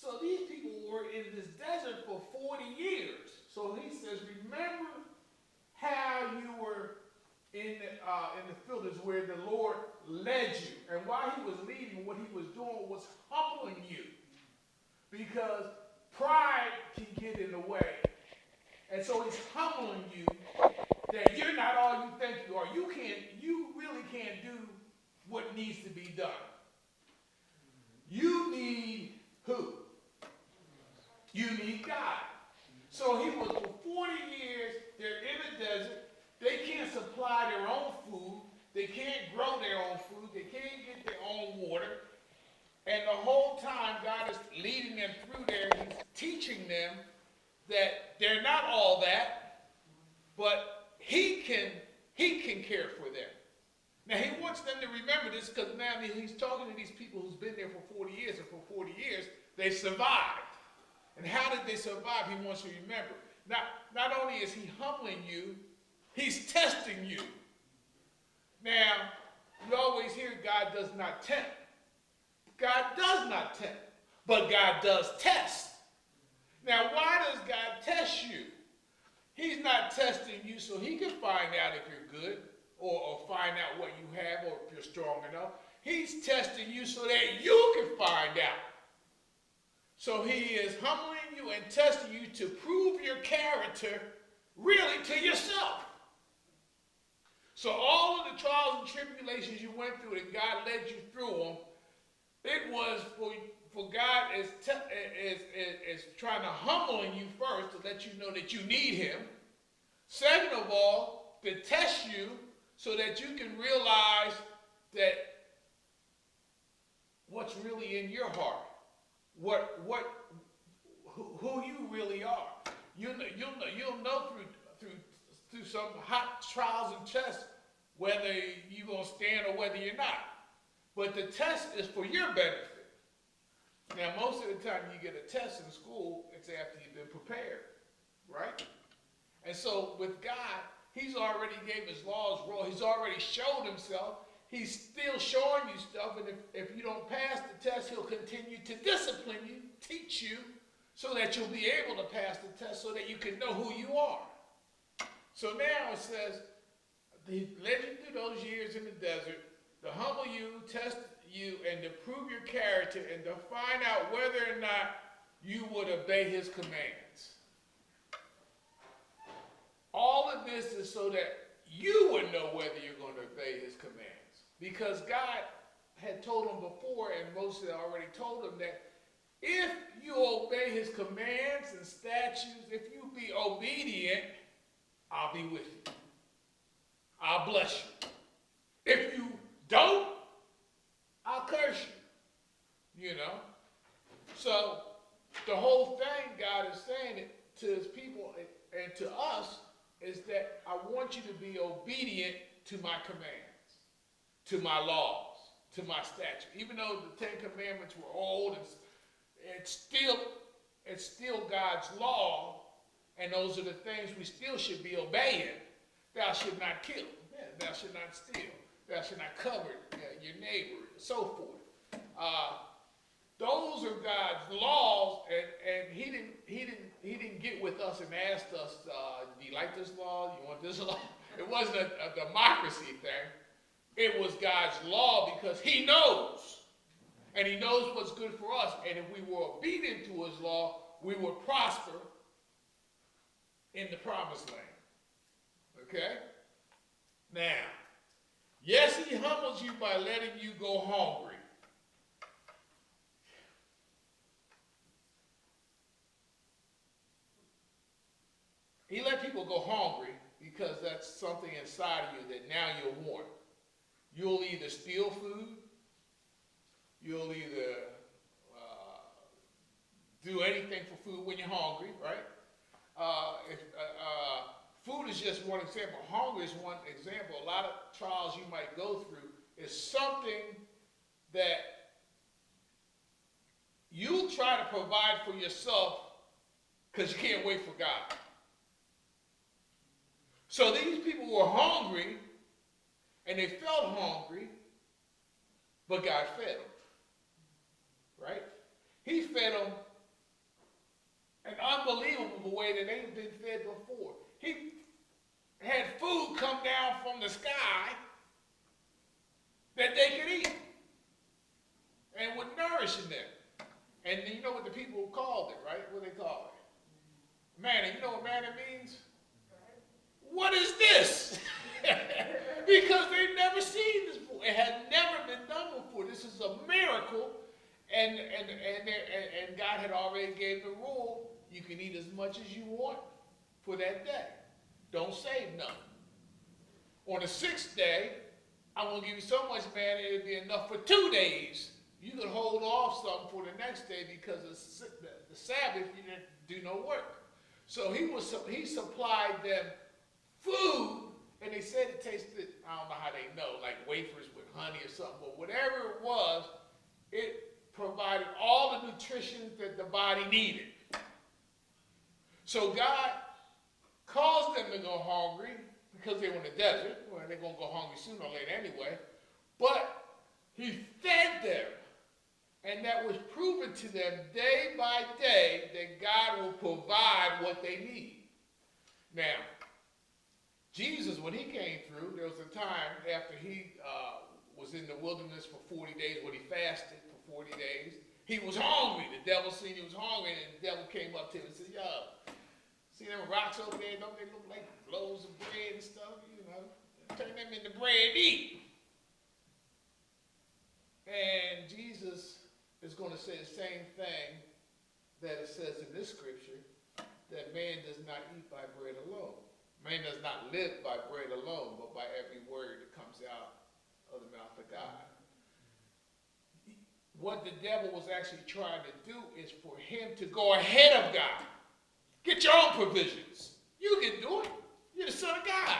So these people were in this desert for 40 years. So he says, remember how you were in the fields where the Lord led you. And while he was leading, what he was doing was humbling you. Because pride can get in the way. And so he's humbling you that you're not all you think you are. You really can't do what needs to be done. You need who? You need God. So he was for 40 years, they're in the desert. They can't supply their own food. They can't grow their own food. They can't get their own water. And the whole time, God is leading them through there. He's teaching them that they're not all that, but he can care for them. Now, he wants them to remember this because now he's talking to these people who's been there for 40 years, and for 40 years, they survived. And how did they survive? He wants you to remember. Not only is he humbling you, he's testing you. Now, you always hear God does not tempt. God does not tempt, but God does test. Now, why does God test you? He's not testing you so he can find out if you're good or find out what you have or if you're strong enough. He's testing you so that you can find out. So he is humbling you and testing you to prove your character really to yourself. So all of the trials and tribulations you went through and God led you through them, it was for God is trying to humble you first to let you know that you need him. Second of all, to test you so that you can realize that what's really in your heart, who you really are. You'll know through some hot trials and tests whether you're going to stand or whether you're not. But the test is for your benefit. Now, most of the time you get a test in school, it's after you've been prepared, right? And so with God, he's already gave his laws role. He's already showed himself. He's still showing you stuff, and if you don't pass the test, he'll continue to discipline you, teach you, so that you'll be able to pass the test so that you can know who you are. So now it says, he led you through those years in the desert to humble you, test you, and to prove your character, and to find out whether or not you would obey his commands. All of this is so that you would know whether you're going to obey his commands. Because God had told him before, and Moses had already told him that if you obey his commands and statutes, if you be obedient, I'll be with you. I'll bless you. If you don't, I'll curse you. You know? So the whole thing God is saying to his people and to us is that I want you to be obedient to my commands, to my laws, to my statutes. Even though the Ten Commandments were old, it's still God's law, and those are the things we still should be obeying. Thou should not kill. Thou should not steal. Thou should not covet your neighbor, and so forth. Those are God's laws, and he didn't get with us and asked us, do you like this law? You want this law? It wasn't a democracy thing. It was God's law because he knows. And he knows what's good for us. And if we were obedient to his law, we would prosper in the promised land. Okay? Now, yes, he humbles you by letting you go hungry. He let people go hungry because that's something inside of you that now you'll want. You'll either steal food, you'll either do anything for food when you're hungry, right? Food is just one example. Hunger is one example. A lot of trials you might go through is something that you'll try to provide for yourself because you can't wait for God. So these people were hungry, and they felt hungry, but God fed them. Right? He fed them nourishing them. And you know what the people called it, right? What they call it? Manna. You know what manna means? What is this? Because they've never seen this before. It had never been done before. This is a miracle. And God had already gave the rule, you can eat as much as you want for that day. Don't save nothing. On the 6th day, I'm going to give you so much manna, it'll be enough for 2 days. You can hold off something for the next day because the Sabbath, you didn't do no work. So he supplied them food, and they said it tasted, I don't know how they know, like wafers with honey or something, but whatever it was, it provided all the nutrition that the body needed. So God caused them to go hungry because they were in the desert. Well, they're going to go hungry sooner or later anyway. But he fed them. And that was proven to them day by day that God will provide what they need. Now, Jesus, when he came through, there was a time after he was in the wilderness for 40 days, when he fasted for 40 days. He was hungry. The devil seen he was hungry, and the devil came up to him and said, yo, see them rocks over there? Don't they look like loaves of bread and stuff? You know, turn them into bread and eat. And Jesus is going to say the same thing that it says in this scripture, that man does not eat by bread alone. Man does not live by bread alone, but by every word that comes out of the mouth of God. What the devil was actually trying to do is for him to go ahead of God. Get your own provisions. You can do it. You're the son of God.